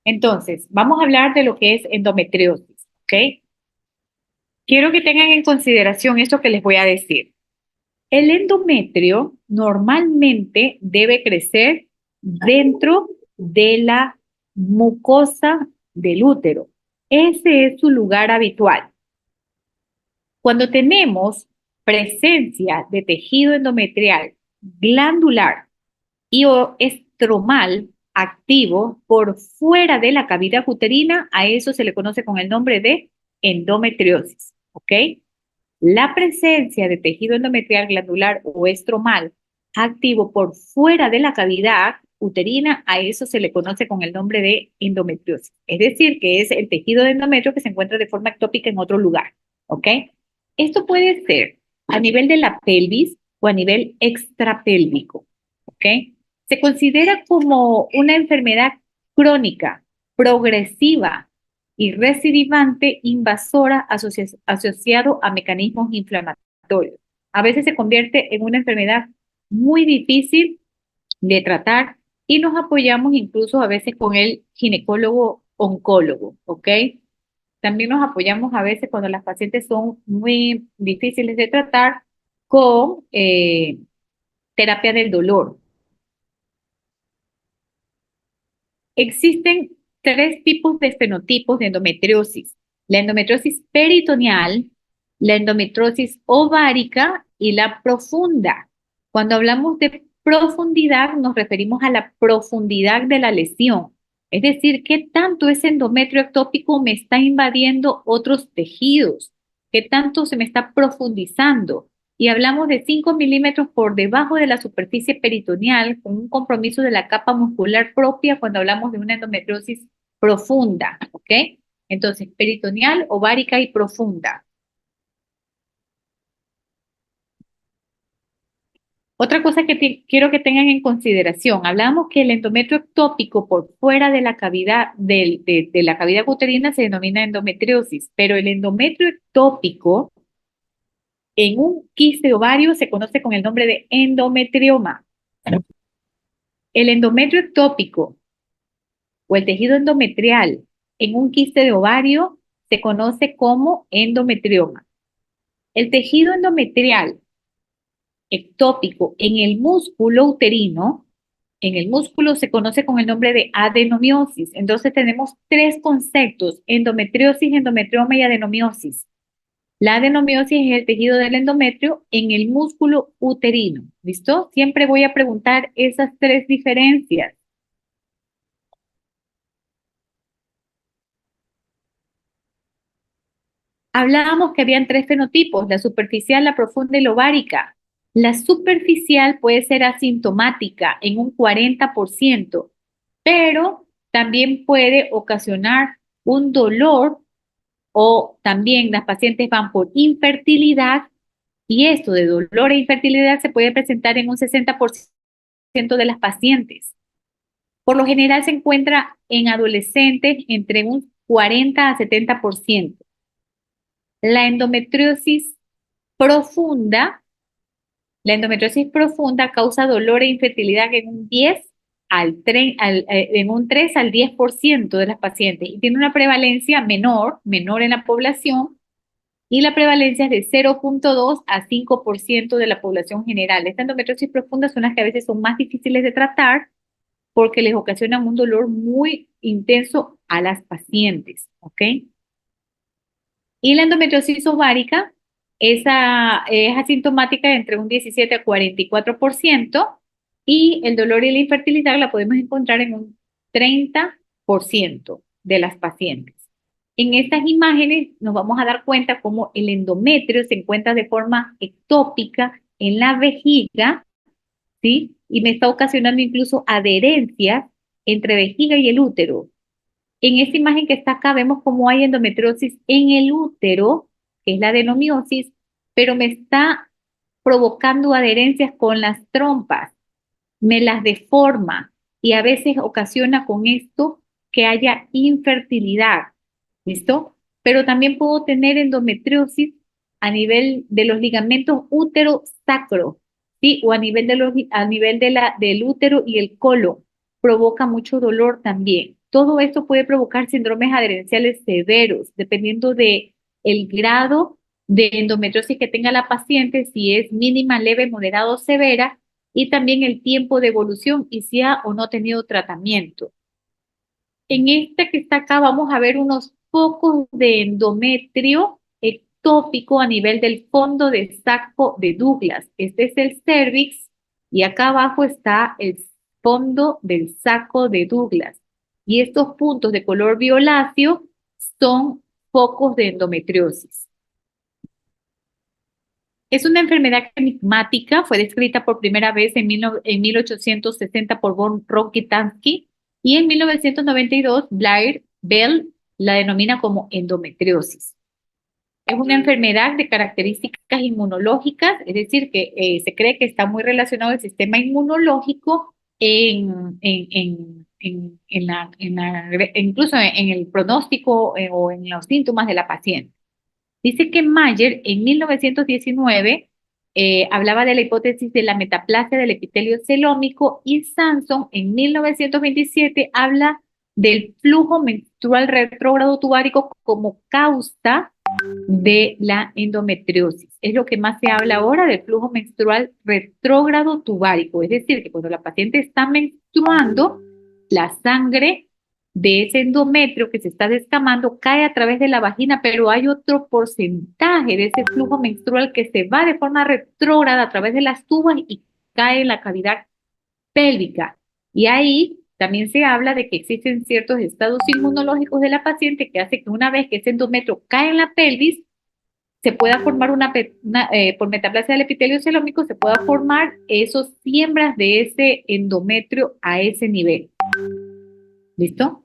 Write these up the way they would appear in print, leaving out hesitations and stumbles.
Entonces, vamos a hablar de lo que es endometriosis, ¿ok? Quiero que tengan en consideración esto que les voy a decir. El endometrio normalmente debe crecer dentro de la mucosa del útero. Ese es su lugar habitual. Cuando tenemos presencia de tejido endometrial glandular y o estromal activo por fuera de la cavidad uterina, a eso se le conoce con el nombre de endometriosis, ¿ok? La presencia de tejido endometrial glandular o estromal activo por fuera de la cavidad uterina, a eso se le conoce con el nombre de endometriosis. Es decir, que es el tejido de endometrio que se encuentra de forma ectópica en otro lugar, ¿ok? Esto puede ser a nivel de la pelvis o a nivel extrapélvico, ¿ok? Se considera como una enfermedad crónica, progresiva y recidivante invasora asociado a mecanismos inflamatorios. A veces se convierte en una enfermedad muy difícil de tratar y nos apoyamos incluso a veces con el ginecólogo oncólogo, ¿ok? También nos apoyamos a veces cuando las pacientes son muy difíciles de tratar con terapia del dolor. Existen tres tipos de fenotipos de endometriosis: la endometriosis peritoneal, la endometriosis ovárica y la profunda. Cuando hablamos de profundidad, nos referimos a la profundidad de la lesión, es decir, qué tanto ese endometrio ectópico me está invadiendo otros tejidos, qué tanto se me está profundizando. Y hablamos de 5 milímetros por debajo de la superficie peritoneal, con un compromiso de la capa muscular propia cuando hablamos de una endometriosis profunda, ¿ok? Entonces, peritoneal, ovárica y profunda. Otra cosa que quiero que tengan en consideración, hablamos que el endometrio ectópico por fuera de la cavidad, de la cavidad uterina se denomina endometriosis, pero el endometrio ectópico en un quiste ovario se conoce con el nombre de endometrioma. El endometrio ectópico o el tejido endometrial en un quiste de ovario se conoce como endometrioma. El tejido endometrial ectópico en el músculo uterino, en el músculo se conoce con el nombre de adenomiosis. Entonces tenemos tres conceptos: endometriosis, endometrioma y adenomiosis. La adenomiosis es el tejido del endometrio en el músculo uterino. ¿Listo? Siempre voy a preguntar esas tres diferencias. Hablábamos que habían tres fenotipos: la superficial, la profunda y la ovárica. La superficial puede ser asintomática en un 40%, pero también puede ocasionar un dolor, o también las pacientes van por infertilidad y esto de dolor e infertilidad se puede presentar en un 60% de las pacientes. Por lo general se encuentra en adolescentes entre un 40 a 70%. La endometriosis profunda, la endometriosis profunda causa dolor e infertilidad en un 10 en un 3 al 10% de las pacientes y tiene una prevalencia menor en la población, y la prevalencia es de 0,2 a 5% de la población general. Esta endometriosis profunda son las que a veces son más difíciles de tratar porque les ocasionan un dolor muy intenso a las pacientes, ¿ok? Y la endometriosis ovárica, esa es asintomática entre un 17 a 44%, y el dolor y la infertilidad la podemos encontrar en un 30% de las pacientes. En estas imágenes nos vamos a dar cuenta cómo el endometrio se encuentra de forma ectópica en la vejiga, ¿sí? Y me está ocasionando incluso adherencias entre vejiga y el útero. En esta imagen que está acá vemos cómo hay endometriosis en el útero, que es la adenomiosis, pero me está provocando adherencias con las trompas, me las deforma y a veces ocasiona con esto que haya infertilidad. ¿Listo? Pero también puedo tener endometriosis a nivel de los ligamentos útero-sacro, ¿sí? O a nivel de del útero y el colon. Provoca mucho dolor también. todo esto puede provocar síndromes adherenciales severos, dependiendo de el grado de endometriosis que tenga la paciente, si es mínima, leve, moderada o severa, y también el tiempo de evolución y si ha o no tenido tratamiento. En esta que está acá vamos a ver unos pocos de endometrio ectópico a nivel del fondo de saco de Douglas. Este es el cervix y acá abajo está el fondo del saco de Douglas. Y estos puntos de color violáceo son focos de endometriosis. Es una enfermedad enigmática, fue descrita por primera vez en 1860 por von Rokitansky y en 1992 Blair Bell la denomina como endometriosis. Es una enfermedad de características inmunológicas, es decir, que se cree que está muy relacionado el sistema inmunológico incluso en el pronóstico o en los síntomas de la paciente. Dice que Mayer en 1919 hablaba de la hipótesis de la metaplasia del epitelio celómico y Sanson en 1927 habla del flujo menstrual retrógrado tubárico como causa de la endometriosis. Es lo que más se habla ahora del flujo menstrual retrógrado tubárico, es decir, que cuando la paciente está menstruando, la sangre de ese endometrio que se está descamando cae a través de la vagina, pero hay otro porcentaje de ese flujo menstrual que se va de forma retrógrada a través de las tubas y cae en la cavidad pélvica. Y ahí también se habla de que existen ciertos estados inmunológicos de la paciente que hace que una vez que ese endometrio cae en la pelvis, se pueda formar por metaplasia del epitelio celómico, se pueda formar esos siembras de ese endometrio a ese nivel. ¿Listo?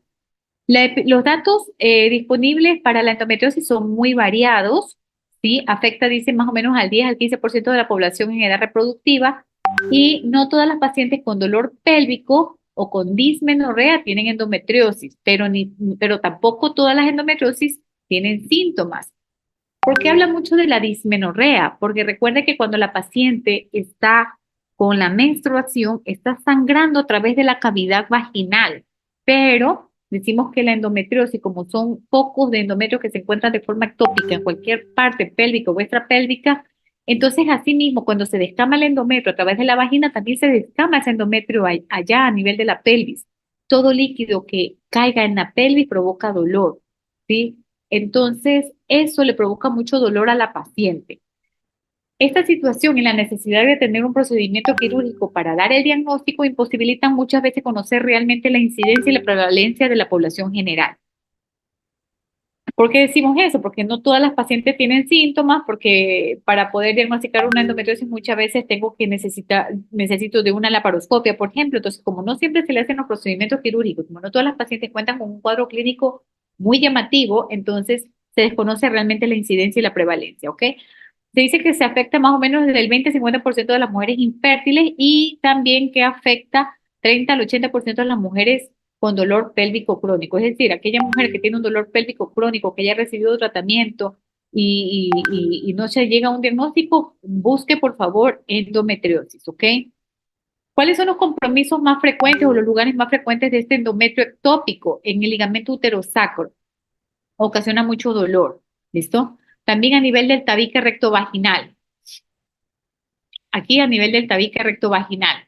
Los datos disponibles para la endometriosis son muy variados, ¿sí? Afecta, dice, más o menos al 10 al 15% de la población en edad reproductiva y no todas las pacientes con dolor pélvico o con dismenorrea tienen endometriosis, pero tampoco todas las endometriosis tienen síntomas. ¿Por qué habla mucho de la dismenorrea? Porque recuerde que cuando la paciente está con la menstruación, está sangrando a través de la cavidad vaginal, pero decimos que la endometriosis, como son focos de endometrio que se encuentran de forma ectópica en cualquier parte pélvica o extrapélvica, entonces asimismo cuando se descama el endometrio a través de la vagina, también se descama ese endometrio allá a nivel de la pelvis. Todo líquido que caiga en la pelvis provoca dolor, ¿sí? Entonces, eso le provoca mucho dolor a la paciente. Esta situación y la necesidad de tener un procedimiento quirúrgico para dar el diagnóstico imposibilitan muchas veces conocer realmente la incidencia y la prevalencia de la población general. ¿Por qué decimos eso? Porque no todas las pacientes tienen síntomas, porque para poder diagnosticar una endometriosis muchas veces necesito de una laparoscopia, por ejemplo. Entonces, como no siempre se le hacen los procedimientos quirúrgicos, como no todas las pacientes cuentan con un cuadro clínico muy llamativo, entonces se desconoce realmente la incidencia y la prevalencia, ¿ok? Se dice que se afecta más o menos del 20-50% de las mujeres infértiles y también que afecta 30 al 80% de las mujeres con dolor pélvico crónico. Es decir, aquella mujer que tiene un dolor pélvico crónico, que haya recibido tratamiento y no se llega a un diagnóstico, busque por favor endometriosis, ¿ok? ¿Cuáles son los compromisos más frecuentes o los lugares más frecuentes de este endometrio ectópico? En el ligamento uterosacro. Ocasiona mucho dolor, ¿listo? También a nivel del tabique rectovaginal. Aquí a nivel del tabique rectovaginal.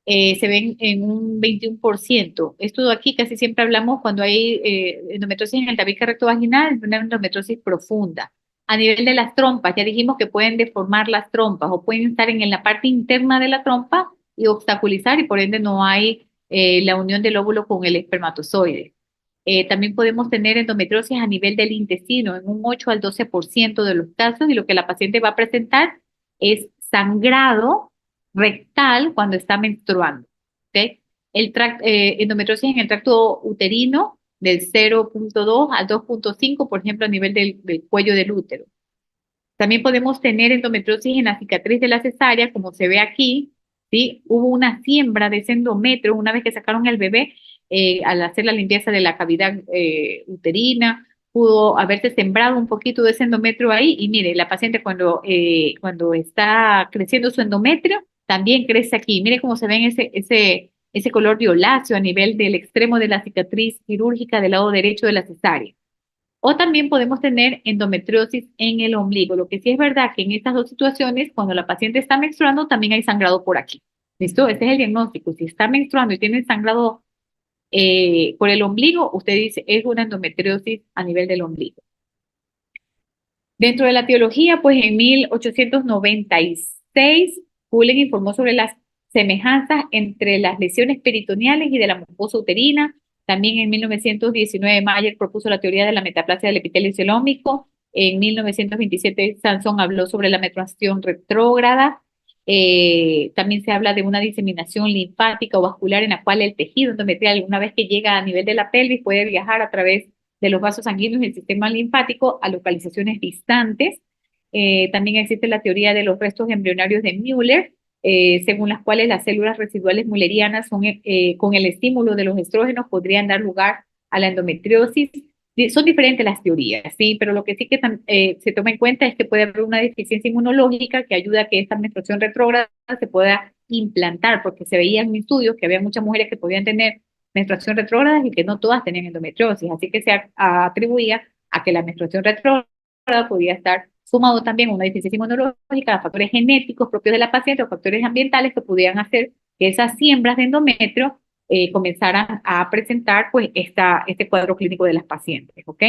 Se ven en un 21%. Esto de aquí casi siempre hablamos cuando hay endometriosis en el tabique rectovaginal, una endometriosis profunda. A nivel de las trompas, ya dijimos que pueden deformar las trompas o pueden estar en la parte interna de la trompa y obstaculizar y por ende no hay la unión del óvulo con el espermatozoide. También podemos tener endometriosis a nivel del intestino en un 8 al 12% de los casos y lo que la paciente va a presentar es sangrado rectal cuando está menstruando. ¿Okay? Endometriosis en el tracto uterino del 0,2 al 2,5, por ejemplo, a nivel del cuello del útero. También podemos tener endometriosis en la cicatriz de la cesárea, como se ve aquí, ¿sí? Hubo una siembra de ese endometrio una vez que sacaron el bebé, al hacer la limpieza de la cavidad uterina, pudo haberse sembrado un poquito de ese endometrio ahí y mire, la paciente cuando está creciendo su endometrio, también crece aquí. Mire cómo se ven ese color violáceo a nivel del extremo de la cicatriz quirúrgica del lado derecho de la cesárea. O también podemos tener endometriosis en el ombligo. Lo que sí es verdad que en estas dos situaciones, cuando la paciente está menstruando, también hay sangrado por aquí. ¿Listo? Ese es el diagnóstico. Si está menstruando y tiene sangrado por el ombligo, usted dice, es una endometriosis a nivel del ombligo. Dentro de la teología, pues en 1896, Cullen informó sobre las semejanzas entre las lesiones peritoneales y de la mucosa uterina. También en 1919, Mayer propuso la teoría de la metaplasia del epitelio celómico. En 1927, Sanson habló sobre la menstruación retrógrada. También se habla de una diseminación linfática o vascular en la cual el tejido endometrial, una vez que llega a nivel de la pelvis, puede viajar a través de los vasos sanguíneos del sistema linfático a localizaciones distantes. También existe la teoría de los restos embrionarios de Müller, según las cuales las células residuales müllerianas con el estímulo de los estrógenos podrían dar lugar a la endometriosis. Son diferentes las teorías, sí, pero lo que sí que se toma en cuenta es que puede haber una deficiencia inmunológica que ayuda a que esta menstruación retrógrada se pueda implantar, porque se veía en estudios que había muchas mujeres que podían tener menstruación retrógrada y que no todas tenían endometriosis, así que se atribuía a que la menstruación retrógrada podía estar sumado también a una deficiencia inmunológica, a factores genéticos propios de la paciente o factores ambientales que pudieran hacer que esas siembras de endometrio comenzaran a presentar pues este cuadro clínico de las pacientes, ¿ok?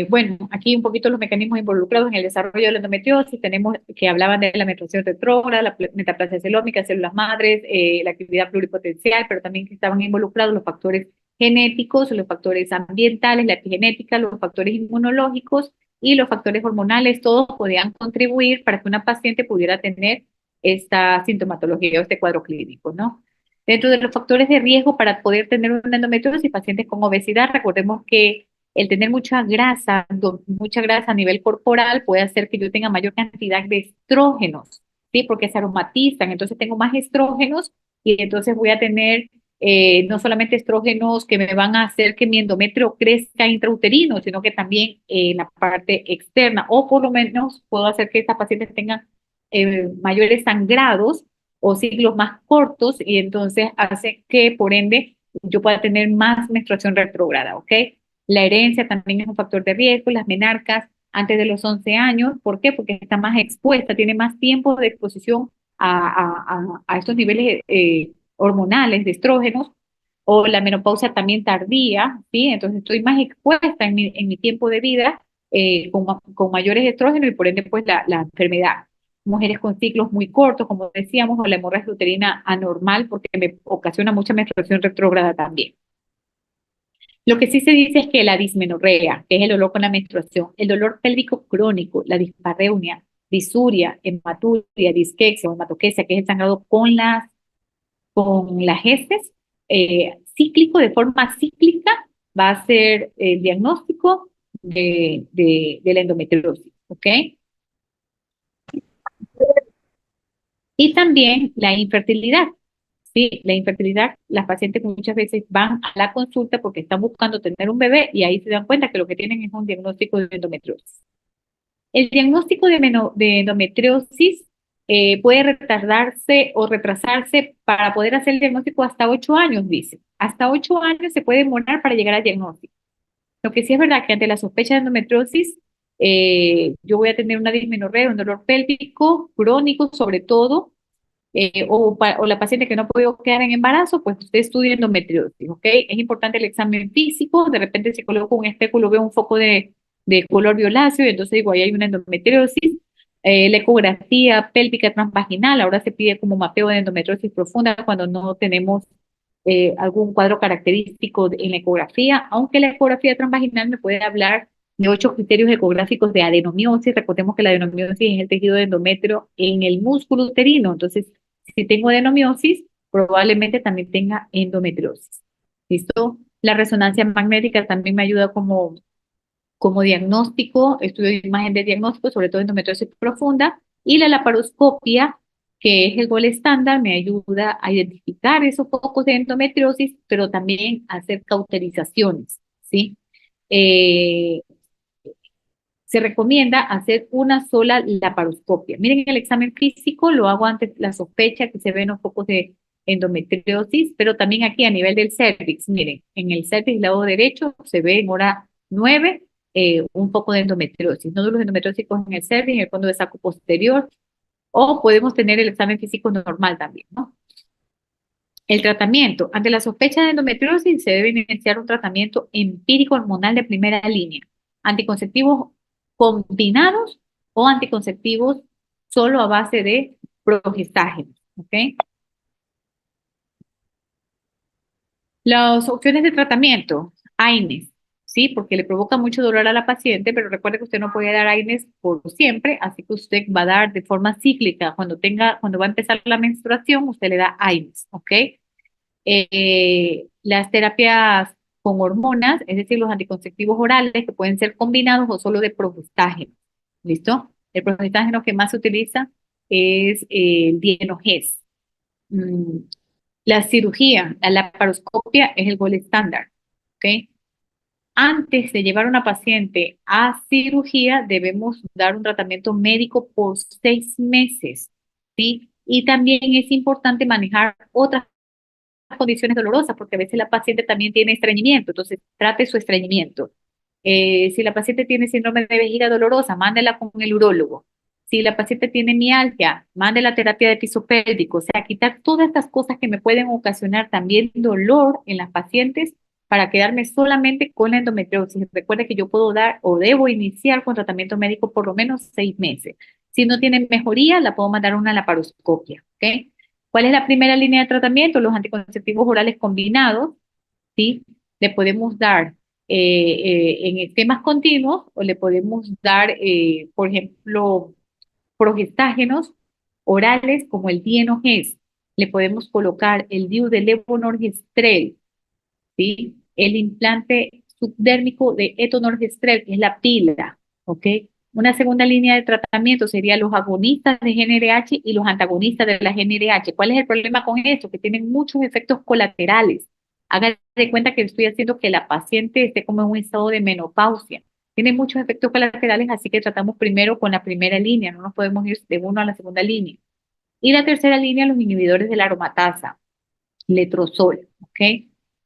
Bueno, aquí un poquito los mecanismos involucrados en el desarrollo de la endometriosis. Tenemos que hablaban de la menstruación retrógrada, la metaplasia celómica, células madres, la actividad pluripotencial, pero también que estaban involucrados los factores genéticos, los factores ambientales, la epigenética, los factores inmunológicos y los factores hormonales. Todos podían contribuir para que una paciente pudiera tener esta sintomatología o este cuadro clínico, ¿no? Dentro de los factores de riesgo para poder tener una endometriosis, pacientes con obesidad, recordemos que el tener mucha grasa a nivel corporal puede hacer que yo tenga mayor cantidad de estrógenos, ¿sí? Porque se aromatizan, entonces tengo más estrógenos y entonces voy a tener no solamente estrógenos que me van a hacer que mi endometrio crezca intrauterino, sino que también en la parte externa, o por lo menos puedo hacer que estas pacientes tengan mayores sangrados o ciclos más cortos y entonces hace que por ende yo pueda tener más menstruación retrógrada, ¿ok? La herencia también es un factor de riesgo, las menarcas antes de los 11 años, ¿por qué? Porque está más expuesta, tiene más tiempo de exposición a estos niveles hormonales de estrógenos, o la menopausia también tardía, ¿sí? Entonces estoy más expuesta en mi tiempo de vida con mayores estrógenos y por ende pues la enfermedad. Mujeres con ciclos muy cortos, como decíamos, o la hemorragia uterina anormal porque me ocasiona mucha menstruación retrógrada también. Lo que sí se dice es que la dismenorrea, que es el dolor con la menstruación, el dolor pélvico crónico, la dispareunia, disuria, hematuria, disquexia o hematoquesia, que es el sangrado con las heces, cíclico, de forma cíclica, va a ser el diagnóstico de la endometriosis, ¿ok? Y también la infertilidad. Sí, la infertilidad, las pacientes muchas veces van a la consulta porque están buscando tener un bebé y ahí se dan cuenta que lo que tienen es un diagnóstico de endometriosis. El diagnóstico de endometriosis puede retardarse o retrasarse para poder hacer el diagnóstico hasta 8 años, dice. Hasta 8 años se puede demorar para llegar al diagnóstico. Lo que sí es verdad que ante la sospecha de endometriosis, yo voy a tener una dismenorrea, un dolor pélvico crónico sobre todo, o la paciente que no ha podido quedar en embarazo, pues usted estudia endometriosis, ¿ok? Es importante el examen físico, de repente si coloco un especulo veo un foco de color violáceo y entonces digo, ahí hay una endometriosis. La ecografía pélvica transvaginal, ahora se pide como mapeo de endometriosis profunda cuando no tenemos algún cuadro característico en la ecografía, aunque la ecografía transvaginal me puede hablar de 8 criterios ecográficos de adenomiosis. Recordemos que la adenomiosis es el tejido de endometrio en el músculo uterino. Entonces, si tengo adenomiosis, probablemente también tenga endometriosis. ¿Listo? La resonancia magnética también me ayuda como diagnóstico, estudio de imagen de diagnóstico, sobre todo endometriosis profunda, y la laparoscopia, que es el gol estándar, me ayuda a identificar esos focos de endometriosis, pero también a hacer cauterizaciones, ¿sí? Eh, se recomienda hacer una sola laparoscopia. Miren, el examen físico lo hago ante la sospecha que se ven los focos de endometriosis, pero también aquí a nivel del cervix. Miren, en el cervix lado derecho se ve en hora 9 un foco de endometriosis, nódulos endometriósicos en el cervix, en el fondo de saco posterior, o podemos tener el examen físico normal también, ¿no? El tratamiento. Ante la sospecha de endometriosis se debe iniciar un tratamiento empírico hormonal de primera línea. Anticonceptivos combinados o anticonceptivos solo a base de progestágeno. ¿Ok? Las opciones de tratamiento. AINES. Sí, porque le provoca mucho dolor a la paciente, pero recuerde que usted no puede dar AINES por siempre, así que usted va a dar de forma cíclica. Cuando va a empezar la menstruación, usted le da AINES. ¿Ok? Las terapias con hormonas, es decir, los anticonceptivos orales que pueden ser combinados o solo de progestágeno. ¿Listo? El progestágeno que más se utiliza es el Dienogés. Mm, la cirugía, la laparoscopia es el gold estándar. ¿Ok? Antes de llevar a una paciente a cirugía, debemos dar un tratamiento médico por 6 meses. ¿Sí? Y también es importante manejar otras condiciones dolorosas, porque a veces la paciente también tiene estreñimiento, entonces trate su estreñimiento. Si la paciente tiene síndrome de vejiga dolorosa, mándela con el urólogo. Si la paciente tiene mialgia, mande la terapia de piso pélvico, o sea, quitar todas estas cosas que me pueden ocasionar también dolor en las pacientes para quedarme solamente con la endometriosis. Recuerde que yo puedo dar o debo iniciar con tratamiento médico por lo menos 6 meses. Si no tiene mejoría, la puedo mandar a una laparoscopia, ¿ok? ¿Cuál es la primera línea de tratamiento? Los anticonceptivos orales combinados, ¿sí? Le podemos dar en esquemas continuos o le podemos dar, por ejemplo, progestágenos orales como el Dienogés. Le podemos colocar el DIU de levonorgestrel, ¿sí? El implante subdérmico de etonorgestrel, que es la pila, ¿ok? Una segunda línea de tratamiento sería los agonistas de GnRH y los antagonistas de la GnRH. ¿Cuál es el problema con esto? Que tienen muchos efectos colaterales. Haga de cuenta que estoy haciendo que la paciente esté como en un estado de menopausia. Tiene muchos efectos colaterales, así que tratamos primero con la primera línea, no nos podemos ir de uno a la segunda línea. Y la tercera línea, los inhibidores de la aromatasa, letrozol, ¿ok?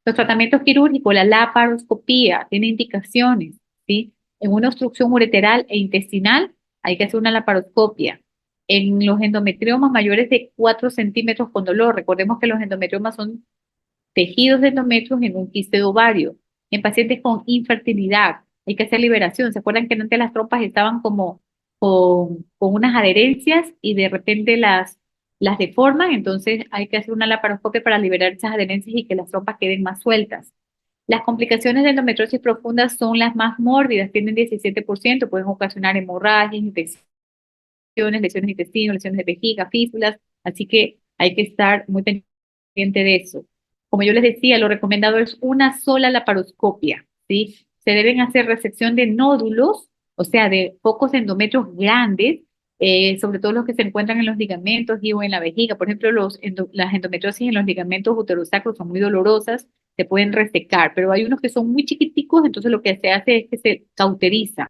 Los tratamientos quirúrgicos, la laparoscopía, tiene indicaciones, ¿sí? En una obstrucción ureteral e intestinal hay que hacer una laparoscopia. En los endometriomas mayores de 4 centímetros con dolor, recordemos que los endometriomas son tejidos de endometrios en un quiste de ovario. En pacientes con infertilidad hay que hacer liberación. ¿Se acuerdan que antes las trompas estaban como con unas adherencias y de repente las deforman? Entonces hay que hacer una laparoscopia para liberar esas adherencias y que las trompas queden más sueltas. Las complicaciones de endometriosis profunda son las más mórbidas, tienen 17%, pueden ocasionar hemorragias, infecciones, lesiones de intestino, lesiones de vejiga, fístulas, así que hay que estar muy pendiente de eso. Como yo les decía, lo recomendado es una sola laparoscopia, ¿sí? Se deben hacer resección de nódulos, o sea, de focos endometrios grandes, sobre todo los que se encuentran en los ligamentos y o en la vejiga. Por ejemplo, las endometriosis en los ligamentos uterosacros son muy dolorosas, se pueden resecar, pero hay unos que son muy chiquiticos, entonces lo que se hace es que se cauteriza.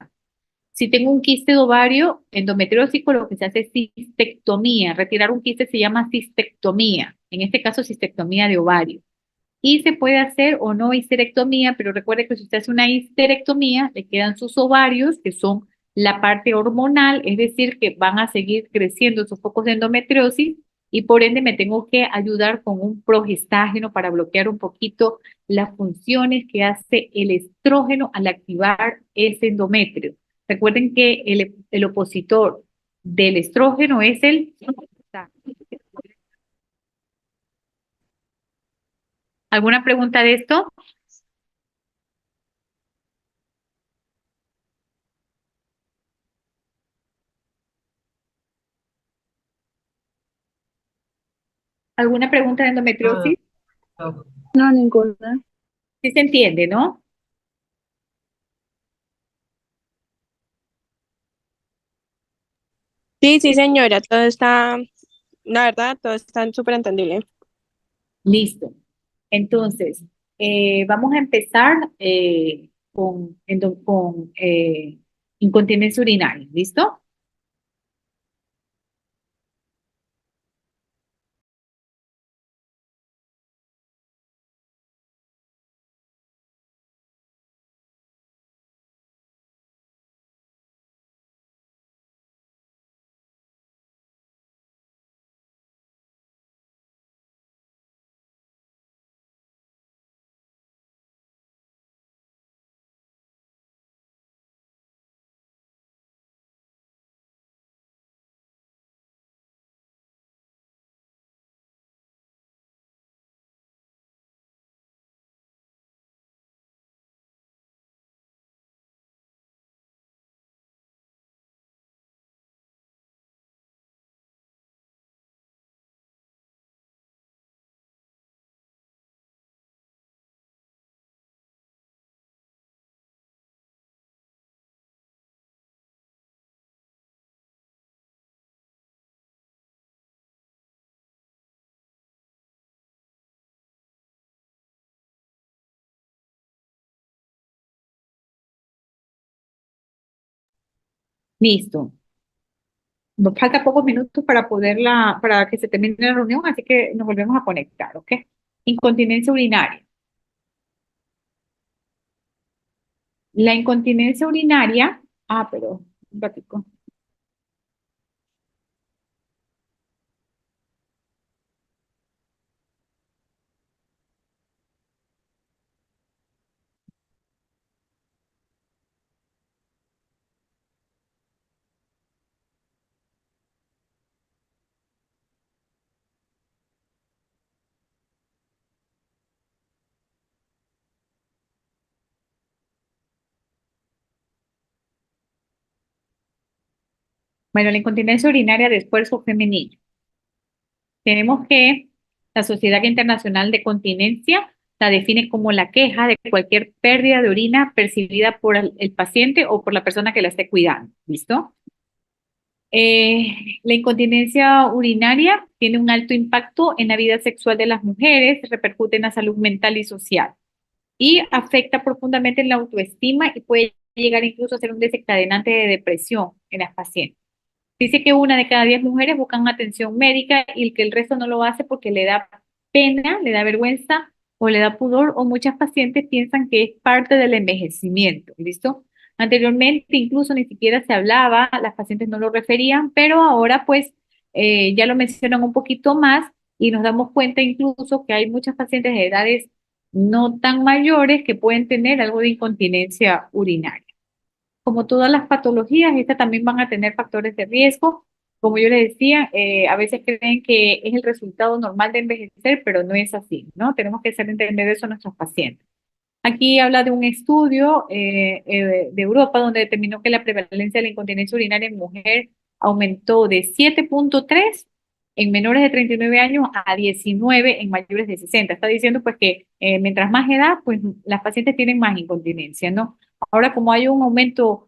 Si tengo un quiste de ovario endometriósico, lo que se hace es cistectomía. Retirar un quiste se llama cistectomía. En este caso, cistectomía de ovario. Y se puede hacer o no histerectomía, pero recuerde que si usted hace una histerectomía, le quedan sus ovarios, que son la parte hormonal, es decir, que van a seguir creciendo esos focos de endometriosis y por ende me tengo que ayudar con un progestágeno para bloquear un poquito las funciones que hace el estrógeno al activar ese endometrio. Recuerden que el opositor del estrógeno es el... ¿Alguna pregunta de esto? ¿Alguna pregunta de endometriosis? No, ninguna. Sí se entiende, ¿no? Sí, sí, señora, todo está, la verdad, todo está súper entendible. Listo. Entonces, vamos a empezar con Incontinencia urinaria, ¿listo? Listo. Nos falta pocos minutos para que se termine la reunión, así que nos volvemos a conectar, ¿ok? Incontinencia urinaria. La incontinencia urinaria, pero un ratico. Bueno, la incontinencia urinaria de esfuerzo femenino. Tenemos que la Sociedad Internacional de Continencia la define como la queja de cualquier pérdida de orina percibida por el paciente o por la persona que la esté cuidando. ¿Listo? La incontinencia urinaria tiene un alto impacto en la vida sexual de las mujeres, repercute en la salud mental y social y afecta profundamente en la autoestima y puede llegar incluso a ser un desencadenante de depresión en las pacientes. Dice que una de cada 10 mujeres buscan atención médica y que el resto no lo hace porque le da pena, le da vergüenza o le da pudor o muchas pacientes piensan que es parte del envejecimiento, ¿listo? Anteriormente incluso ni siquiera se hablaba, las pacientes no lo referían, pero ahora pues ya lo mencionan un poquito más y nos damos cuenta incluso que hay muchas pacientes de edades no tan mayores que pueden tener algo de incontinencia urinaria. Como todas las patologías, estas también van a tener factores de riesgo. Como yo les decía, a veces creen que es el resultado normal de envejecer, pero no es así, ¿no? Tenemos que hacer entender eso a nuestros pacientes. Aquí habla de un estudio de Europa donde determinó que la prevalencia de la incontinencia urinaria en mujer aumentó de 7,3 en menores de 39 años a 19 en mayores de 60. Está diciendo pues que mientras más edad, pues las pacientes tienen más incontinencia, ¿no? Ahora como hay un aumento